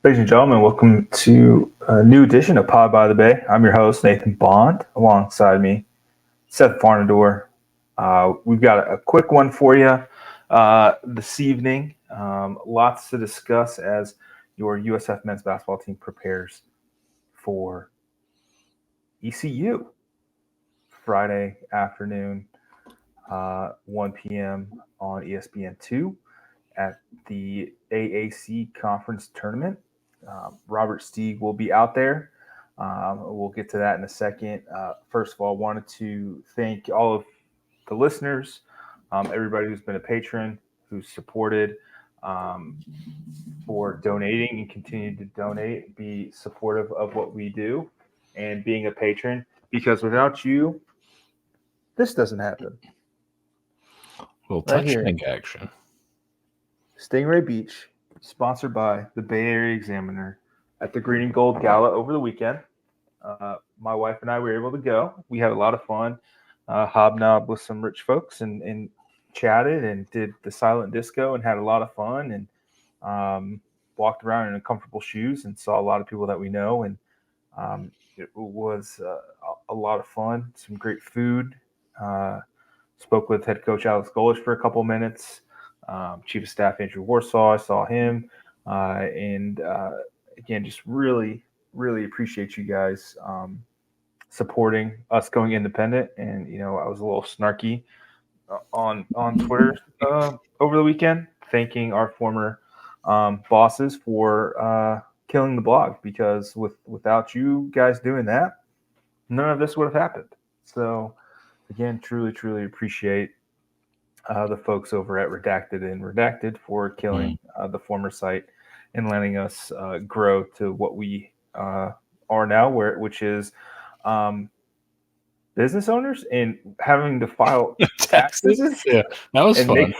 Ladies and gentlemen, welcome to a new edition of Pod By The BAE. I'm your host, Nathan Bond. Alongside me, Seth Varnadore. We've got a quick one for you this evening. Lots to discuss as your USF men's basketball team prepares for ECU Friday afternoon, 1 p.m. on ESPN2 at the AAC Conference Tournament. Robert Stieg will be out there. We'll get to that in a second. First of all, wanted to thank all of the listeners, everybody who's been a patron, who's supported, for donating and continue to donate, be supportive of what we do, and being a patron, because without you, this doesn't happen. Little touching action. Stingray Beach, sponsored by the Bay Area Examiner at the Green Gold Gala over the weekend. My wife and I were able to go. We had a lot of fun, hobnobbed with some rich folks and chatted and did the silent disco and had a lot of fun and walked around in comfortable shoes and saw a lot of people that we know. And it was a lot of fun, some great food. Spoke with head coach Alex Golish for a couple of minutes. Chief of Staff Andrew Warsaw, I saw him, and again, just really appreciate you guys supporting us going independent. And I was a little snarky on Twitter over the weekend, thanking our former bosses for killing the blog, because without you guys doing that, none of this would have happened. So again, truly appreciate the folks over at Redacted for killing the former site and letting us grow to what we are now, which is business owners and having to file taxes. Yeah, that was fun.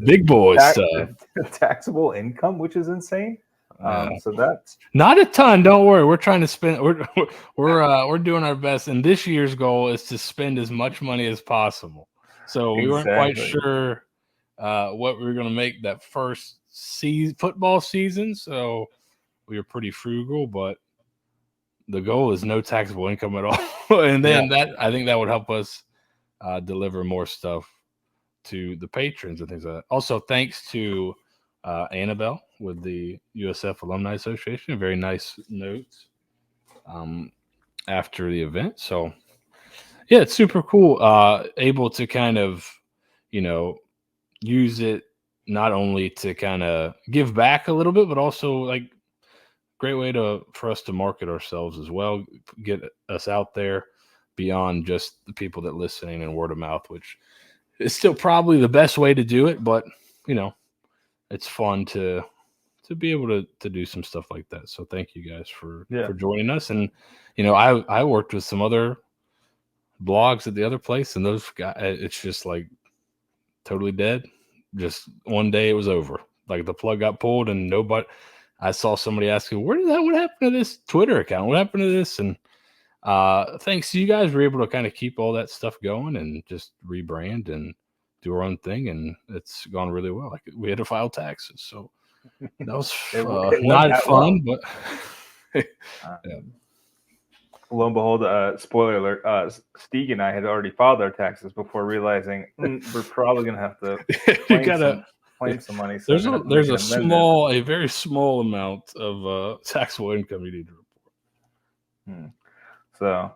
Big boy stuff. Taxable income, which is insane. So that's not a ton. Don't worry. We're trying to spend. We're doing our best, and this year's goal is to spend as much money as possible. So we weren't quite sure what we were going to make that first football season. So we were pretty frugal, but the goal is no taxable income at all. And then I think that would help us deliver more stuff to the patrons and things like that. Also, thanks to Annabelle with the USF Alumni Association. Very nice notes after the event. So yeah, it's super cool. Able to kind of, use it not only to kind of give back a little bit, but also like great way for us to market ourselves as well, get us out there beyond just the people that listening and word of mouth, which is still probably the best way to do it. But it's fun to be able to do some stuff like that. So thank you guys for joining us. And I worked with some other blogs at the other place, and those guys, it's just like totally dead. Just one day it was over. Like the plug got pulled, and nobody. I saw somebody asking, what happened to this Twitter account? What happened to this? And thanks to you guys, we're able to kind of keep all that stuff going and just rebrand and do our own thing, and it's gone really well. Like we had to file taxes, so that was not fun, but lo and behold, spoiler alert, Stieg and I had already filed our taxes before realizing we're probably going to have to claim some money. So there's a very small amount of taxable income you need to report. So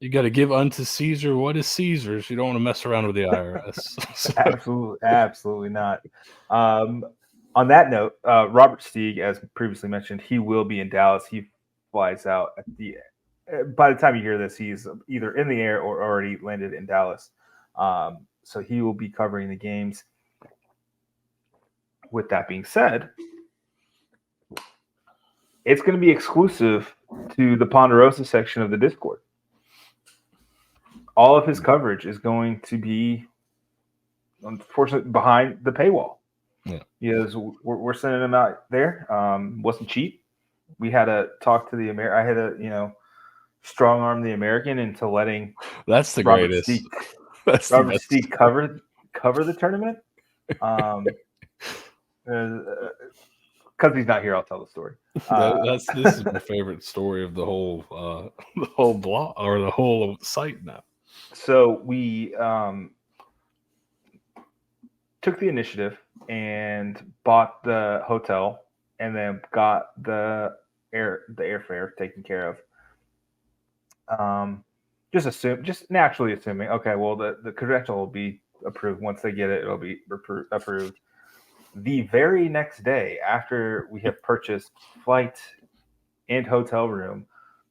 you got to give unto Caesar what is Caesar's. You don't want to mess around with the IRS. Absolutely not. On that note, Robert Stieg, as previously mentioned, he will be in Dallas. He flies out by the time you hear this, he's either in the air or already landed in Dallas. So he will be covering the games. With that being said, it's going to be exclusive to the Ponderosa section of the Discord. All of his coverage is going to be, unfortunately, behind the paywall. Yeah, we're sending him out there. Wasn't cheap. We had to talk to I had to, strong arm the American into letting. That's the greatest. Robert Stieg cover the tournament. because he's not here, I'll tell the story. This is my favorite story of the whole blog or the whole site now. So we took the initiative and bought the hotel, and then got the airfare taken care of. Just naturally assuming, okay, well, the credential will be approved. Once they get it, it'll be approved. The very next day, after we have purchased flight and hotel room,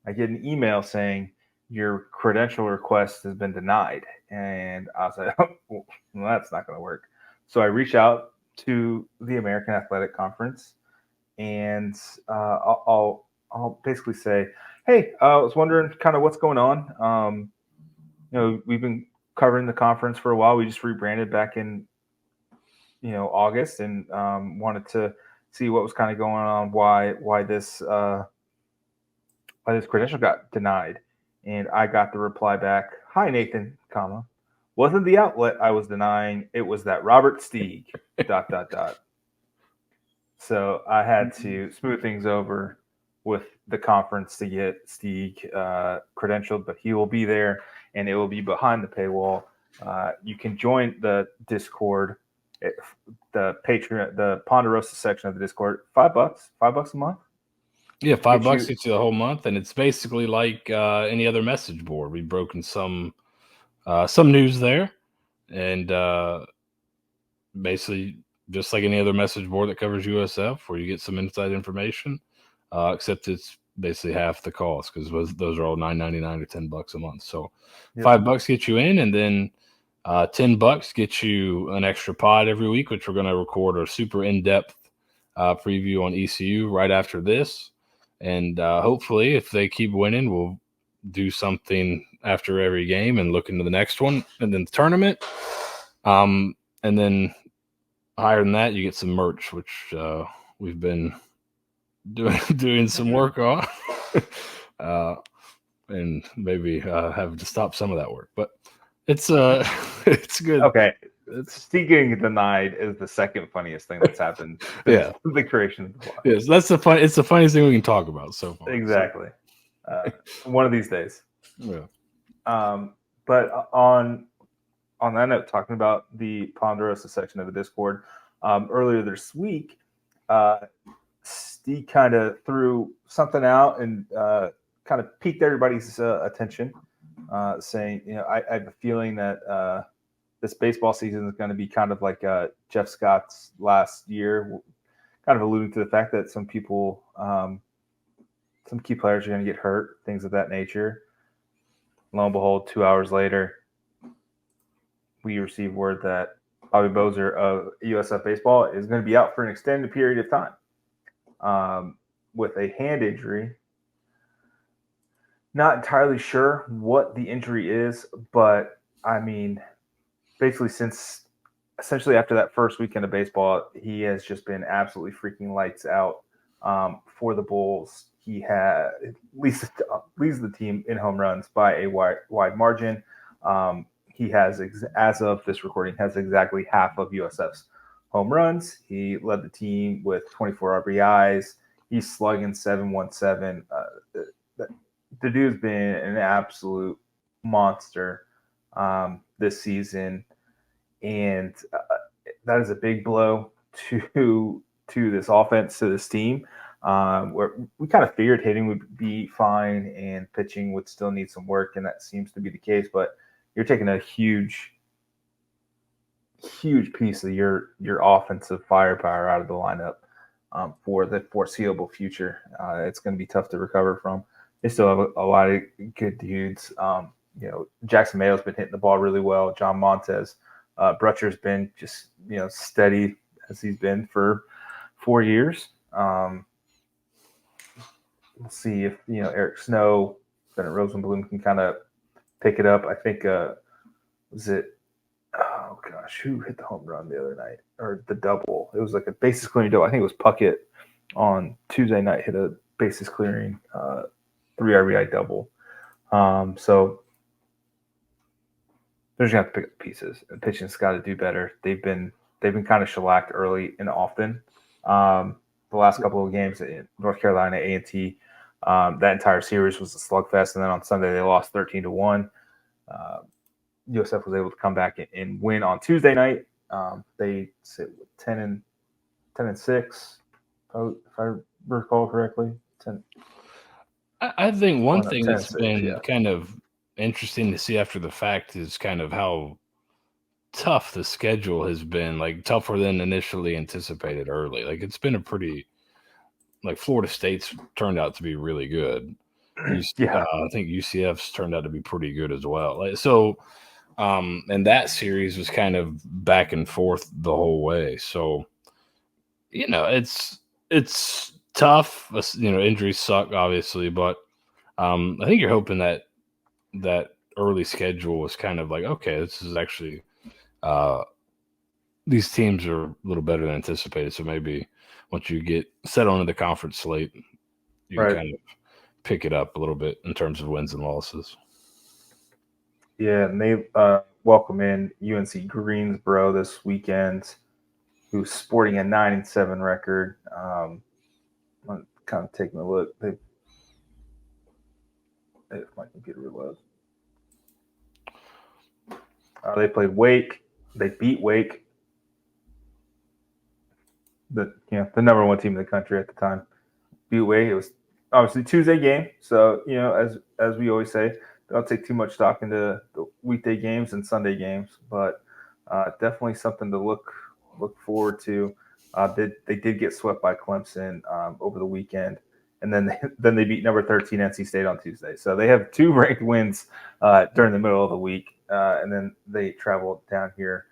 I get an email saying your credential request has been denied. And I was like, oh, well, that's not going to work. So I reach out to the American Athletic Conference, and I'll basically say, hey, I was wondering kind of what's going on. We've been covering the conference for a while. We just rebranded back in, August, and wanted to see what was kind of going on, why this credential got denied. And I got the reply back, hi, Nathan, comma, wasn't the outlet I was denying, it was that Robert Steig, ... So I had to smooth things over with the conference to get Steig credentialed, but he will be there, and it will be behind the paywall. You can join the Discord, the Patreon, the Ponderosa section of the Discord. $5 a month. Yeah, $5 gets you the whole month, and it's basically like any other message board. We've broken some news there, and basically just like any other message board that covers USF, where you get some inside information, except it's basically half the cost, because those are all $9.99 or $10 a month. So yep. $5 gets you in, and then $10 gets you an extra pod every week, which we're going to record a super in-depth preview on ECU right after this. And hopefully, if they keep winning, we'll do something after every game and look into the next one, and then the tournament. And then higher than that, you get some merch, which we've been doing some work on, and maybe have to stop some of that work. But it's good. Okay. Steve getting denied is the second funniest thing that's happened since the creation of the blog. Yes, it's the funniest thing we can talk about so far. Exactly. One of these days. Yeah. But on that note, talking about the Ponderosa section of the Discord, earlier this week, Steve kind of threw something out and kind of piqued everybody's attention, saying, I have a feeling that this baseball season is going to be kind of like Jeff Scott's last year, kind of alluding to the fact that some people, some key players are going to get hurt, things of that nature. Lo and behold, 2 hours later, we received word that Bobby Bozer of USF Baseball is going to be out for an extended period of time with a hand injury. Not entirely sure what the injury is, but I mean, basically since essentially after that first weekend of baseball, he has just been absolutely freaking lights out for the Bulls. He leads the team in home runs by a wide margin. He has, as of this recording, has exactly half of USF's home runs. He led the team with 24 RBIs. He's slugging .717. The dude's been an absolute monster this season, and that is a big blow to this offense, to this team. Where we kind of figured hitting would be fine and pitching would still need some work, and that seems to be the case. But you're taking a huge piece of your offensive firepower out of the lineup for the foreseeable future. It's going to be tough to recover from. They still have a lot of good dudes. Jackson Mayo's been hitting the ball really well. John Montez, Brutcher's been just steady as he's been for 4 years. We'll see if Eric Snow, Bennett Rosenblum can kind of pick it up. I think who hit the home run the other night, or the double? It was like a bases clearing double. I think it was Puckett on Tuesday night, hit a bases clearing 3 RBI double. So they're just gonna have to pick up pieces. And pitching's got to do better. They've been kind of shellacked early and often. the last couple of games in North Carolina A&T. That entire series was a slugfest, and then on Sunday they lost 13-1. USF was able to come back and win on Tuesday night. They sit 10-6, if I recall correctly. 10. I think one thing 10 that's 6, been yeah. kind of interesting to see after the fact is kind of how tough the schedule has been, like tougher than initially anticipated early. Like it's been a pretty, like Florida State's turned out to be really good. Yeah. I think UCF's turned out to be pretty good as well. Like, so, and that series was kind of back and forth the whole way. So, it's tough. Injuries suck, obviously, but I think you're hoping that early schedule was kind of like, okay, this is actually these teams are a little better than anticipated. So maybe once you get set onto the conference slate, you can kind of pick it up a little bit in terms of wins and losses. Yeah, and they welcome in UNC Greensboro this weekend, who's sporting a 9-7 record. I'm kind of taking a look. If my computer reloads. They played Wake. They beat Wake, the number one team in the country at the time. Beat Wake. It was obviously Tuesday game, so as we always say, don't take too much stock into the weekday games and Sunday games, but definitely something to look forward to. They did get swept by Clemson over the weekend, and then they beat number 13 NC State on Tuesday. So they have 2 ranked wins during the middle of the week, and then they traveled down here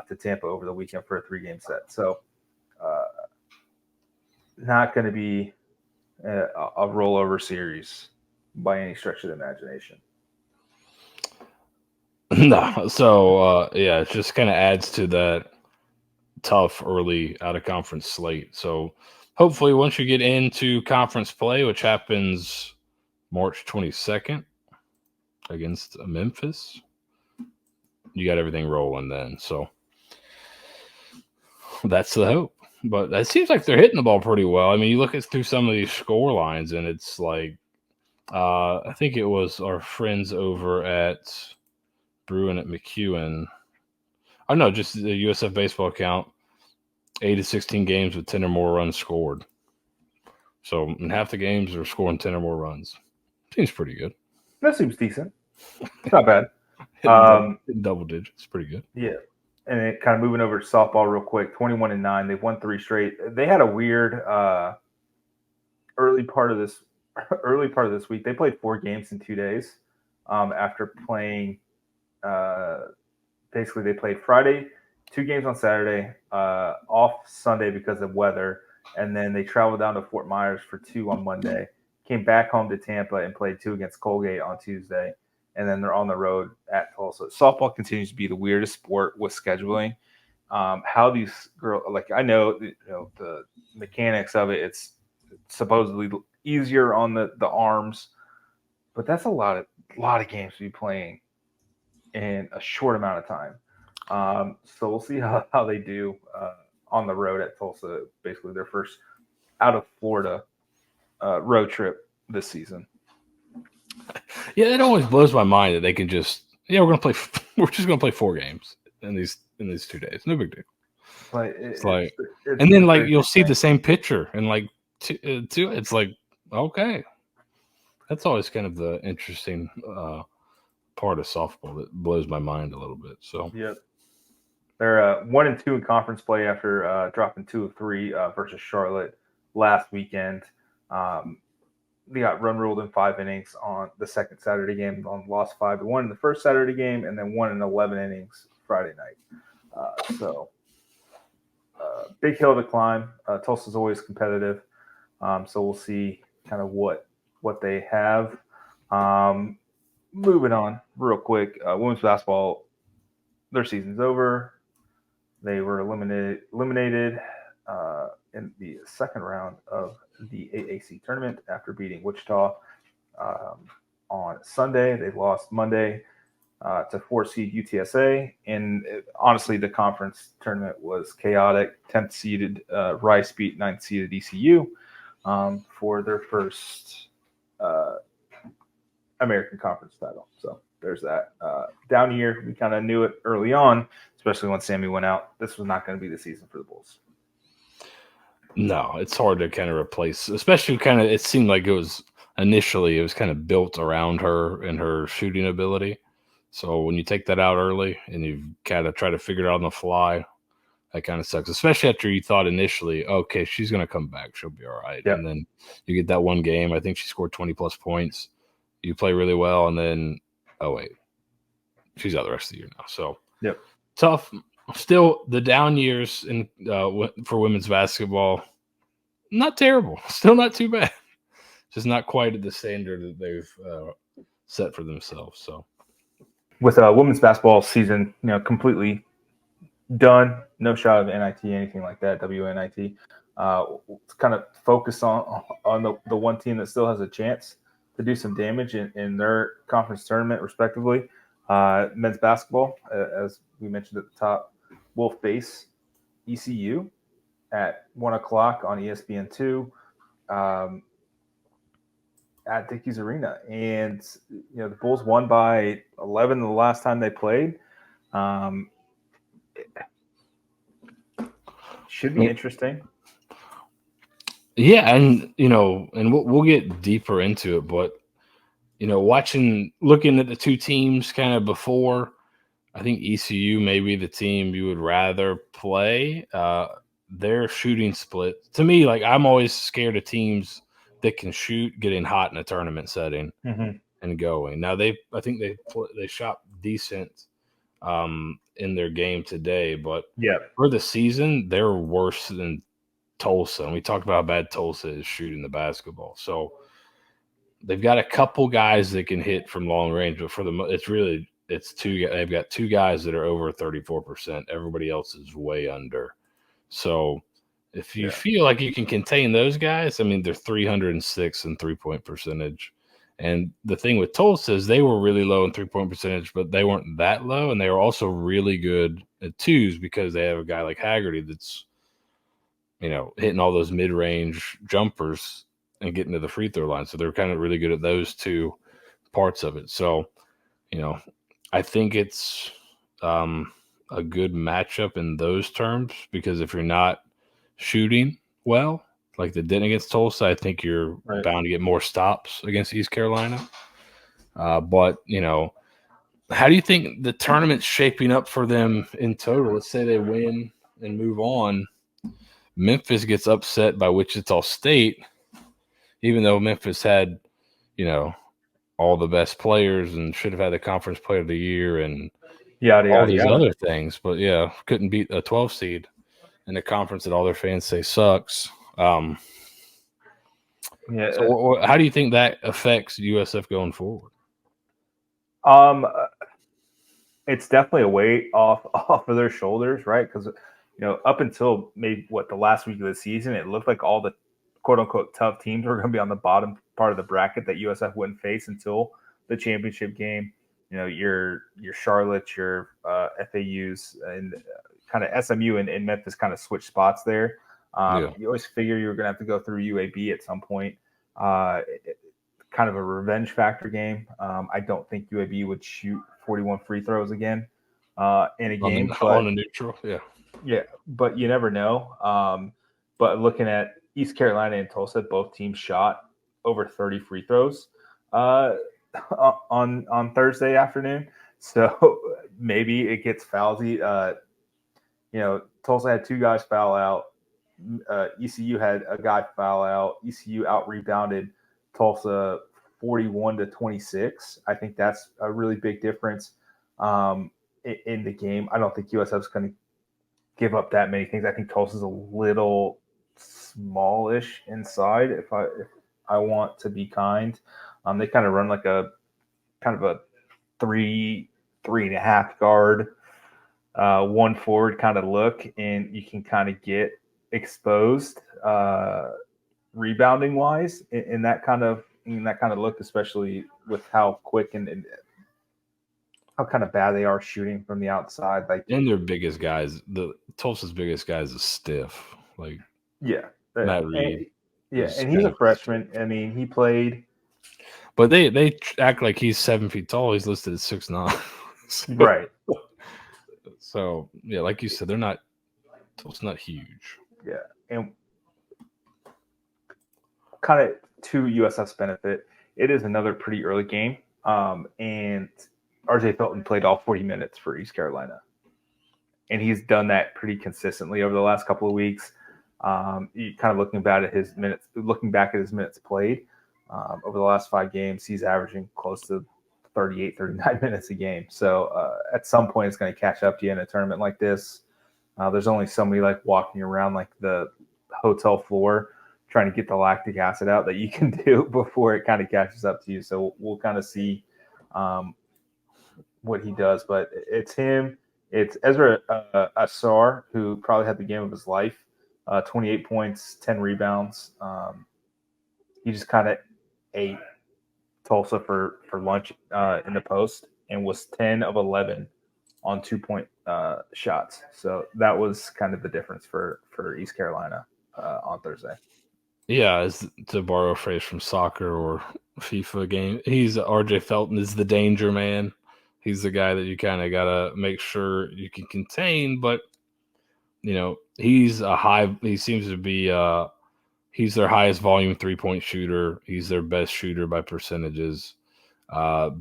to Tampa over the weekend for a 3-game set. So not going to be a rollover series by any stretch of the imagination. No, so it just kind of adds to that tough early out of conference slate. So hopefully once you get into conference play, which happens March 22nd against Memphis, you got everything rolling then. So that's the hope. But it seems like they're hitting the ball pretty well. I mean, you look through some of these score lines, and it's like I think it was our friends over at Bruin at McEwen. Oh no, just the USF baseball account. 8 of 16 games with 10 or more runs scored. So in half the games they're scoring 10 or more runs. Seems pretty good. That seems decent. It's not bad. Double digits, pretty good. Yeah. And it kind of moving over to softball real quick, 21-9. They've won 3 straight. They had a weird early part of this week. They played 4 games in 2 days after playing. Basically, they played Friday, 2 games on Saturday, off Sunday because of weather, and then they traveled down to Fort Myers for 2 on Monday. Came back home to Tampa and played 2 against Colgate on Tuesday. And then they're on the road at Tulsa. Softball continues to be the weirdest sport with scheduling. How these girls, like I know, the mechanics of it. It's supposedly easier on the arms, but that's a lot of games to be playing in a short amount of time. So we'll see how they do on the road at Tulsa. Basically, their first out of Florida road trip this season. Yeah, it always blows my mind that they can just we're just gonna play 4 games in these 2 days. No big deal. But it's and then like you'll see the same picture and like two. It's like okay, that's always kind of the interesting part of softball that blows my mind a little bit. So yep, they're 1-2 in conference play after dropping 2 of 3 versus Charlotte last weekend. They got run ruled in 5 innings on the second Saturday game, lost 5-1 in the first Saturday game, and then 1 in 11 innings Friday night. Big hill to climb. Tulsa's always competitive, so we'll see kind of what they have. Moving on real quick, women's basketball, their season's over. They were eliminated in the second round of the AAC tournament after beating Wichita on Sunday. They lost Monday to 4 seed UTSA. And honestly, the conference tournament was chaotic. 10th seeded Rice beat 9th seeded ECU for their first American Conference title. So there's that. Down year, we kind of knew it early on, especially when Sammy went out. This was not going to be the season for the Bulls. No, it's hard to kind of replace, especially kind of, it seemed like it was kind of built around her and her shooting ability. So when you take that out early and you kind of try to figure it out on the fly, that kind of sucks, especially after you thought initially, okay, she's going to come back. She'll be all right. Yep. And then you get that one game. I think she scored 20 plus points. You play really well. And then, oh, wait, she's out the rest of the year now. So yep. Tough. Still, the down years for women's basketball, not terrible. Still not too bad. Just not quite at the standard that they've set for themselves. So, with a women's basketball season, completely done, no shot of NIT, anything like that, WNIT. Kind of focus on the one team that still has a chance to do some damage in their conference tournament, respectively. Men's basketball, as we mentioned at the top, Wolf Base, ECU at 1:00 on ESPN2 at Dickies Arena. And, the Bulls won by 11 the last time they played. Should be interesting. Yeah, and and we'll get deeper into it, but looking at the two teams kind of before, I think ECU may be the team you would rather play. Their shooting split, to me, like, I'm always scared of teams that can shoot getting hot in a tournament setting and going. Now I think they shot decent in their game today, but for the season, they're worse than Tulsa. And we talked about how bad Tulsa is shooting the basketball. So they've got a couple guys that can hit from long range, but they've got two guys that are over 34%. Everybody else is way under. So if you feel like you can contain those guys, I mean, they're 306 in 3-point percentage. And the thing with Tulsa is they were really low in 3-point percentage, but they weren't that low. And they were also really good at twos because they have a guy like Haggerty that's, hitting all those mid-range jumpers and getting to the free throw line. So they're kind of really good at those two parts of it. So, I think it's a good matchup in those terms, because if you're not shooting well, like they did against Tulsa, I think you're bound to get more stops against East Carolina. But, how do you think the tournament's shaping up for them in total? Let's say they win and move on. Memphis gets upset by Wichita State, even though Memphis had, all the best players and should have had the conference player of the year and all these other things. But, couldn't beat a 12 seed in a conference that all their fans say sucks. So how do you think that affects USF going forward? It's definitely a weight off of their shoulders, right? Because up until maybe the last week of the season, it looked like all the quote unquote tough teams were going to be on the bottom part of the bracket that USF wouldn't face until the championship game. Your Charlotte, your FAUs, and kind of SMU and Memphis kind of switched spots there. You always figure you were going to have to go through UAB at some point. Kind of a revenge factor game. I don't think UAB would shoot 41 free throws again in a game. On a neutral, yeah, but you never know. But looking at East Carolina and Tulsa, both teams shot over 30 free throws on Thursday afternoon. So maybe it gets foulsy. Tulsa had two guys foul out. ECU had a guy foul out. ECU out-rebounded Tulsa 41-26. I think that's a really big difference in the game. I don't think USF's going to give up that many things. I think Tulsa's a little smallish inside, if I want to be kind. They kind of run like a 3.5 guard, 1 forward kind of look, and you can kind of get exposed rebounding wise in that kind of look, especially with how quick and kind of bad they are shooting from the outside. Like, and their biggest guys, the Tulsa's biggest guys is stiff. Like yeah, Matt and, Reed. and he's a freshman. I mean, he played. But they act like he's 7 feet tall. He's listed at 6'9". Right. So yeah, like you said, they're not. Tulsa's not huge. Yeah, and kind of to USF's benefit, it is another pretty early game. And RJ Felton played all 40 minutes for East Carolina. And he's done that pretty consistently over the last couple of weeks. Kind of looking back at his minutes played over the last 5 games, he's averaging close to 38, 39 minutes a game. So at some point, it's going to catch up to you in a tournament like this. There's only somebody like walking around like the hotel floor trying to get the lactic acid out that you can do before it kind of catches up to you. So we'll kind of see what he does. But it's him. It's Ezra Asar, who probably had the game of his life. 28 points, 10 rebounds. He just kind of ate Tulsa for lunch in the post and was 10 of 11 on 2-point shots. So that was kind of the difference for East Carolina on Thursday. Yeah, as to borrow a phrase from soccer or FIFA game, RJ Felton is the danger man. He's the guy that you kind of got to make sure you can contain, but he seems to be he's their highest volume 3-point shooter. He's their best shooter by percentages. Probably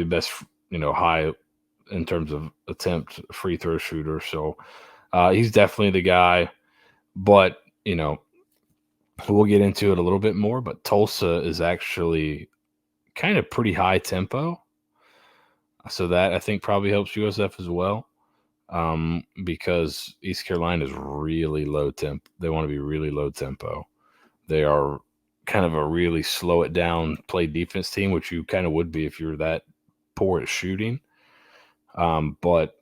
best, high in terms of attempt free throw shooter. So he's definitely the guy, but we'll get into it a little bit more, but Tulsa is actually kind of pretty high tempo. So that I think probably helps USF as well. Because East Carolina is really low temp. They want to be really low tempo. They are kind of a really slow it down, play defense team, which you kind of would be if you're that poor at shooting. But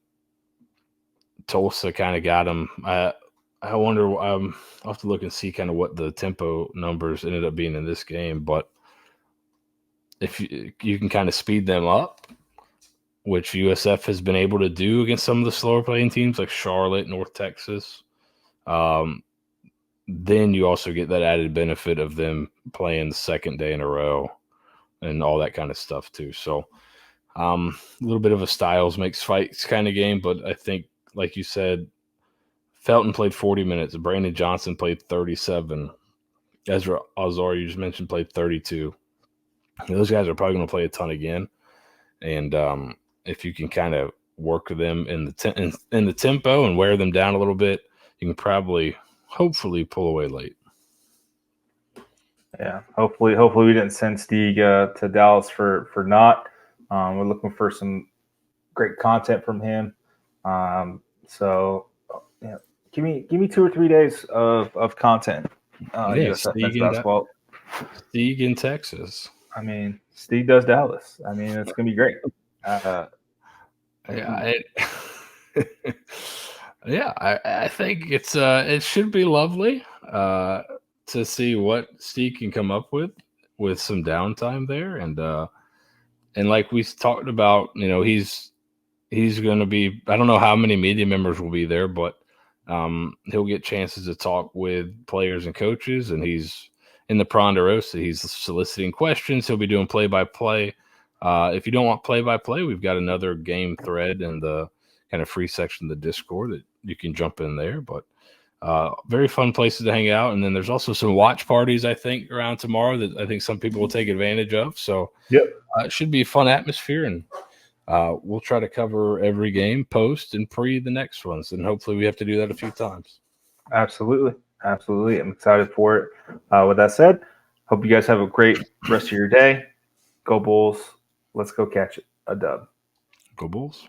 Tulsa kind of got them. I wonder. I'll have to look and see kind of what the tempo numbers ended up being in this game. But if you can kind of speed them up, which USF has been able to do against some of the slower playing teams like Charlotte, North Texas. Then you also get that added benefit of them playing the second day in a row and all that kind of stuff too. So a little bit of a styles makes fights kind of game, but I think, like you said, Felton played 40 minutes. Brandon Johnson played 37. Ezra Azar, you just mentioned, played 32. Those guys are probably going to play a ton again. And if you can kind of work them in the tempo and wear them down a little bit, you can hopefully pull away late. Yeah, hopefully we didn't send Stieg to Dallas for naught. We're looking for some great content from him. So give me 2 or 3 days of content. USF men's basketball. Stieg in Texas. I mean, Stieg does Dallas. I mean, it's gonna be great. I think it should be lovely to see what Steve can come up with some downtime there, and like we talked about, he's going to be. I don't know how many media members will be there, but he'll get chances to talk with players and coaches, and he's in the Ponderosa. He's soliciting questions. He'll be doing play-by-play. If you don't want play-by-play, we've got another game thread in the kind of free section of the Discord that you can jump in there. But very fun places to hang out. And then there's also some watch parties, I think, around tomorrow that I think some people will take advantage of. So it should be a fun atmosphere. And we'll try to cover every game, post, and pre the next ones. And hopefully we have to do that a few times. Absolutely. I'm excited for it. With that said, hope you guys have a great rest of your day. Go Bulls. Let's go catch a dub. Go Bulls.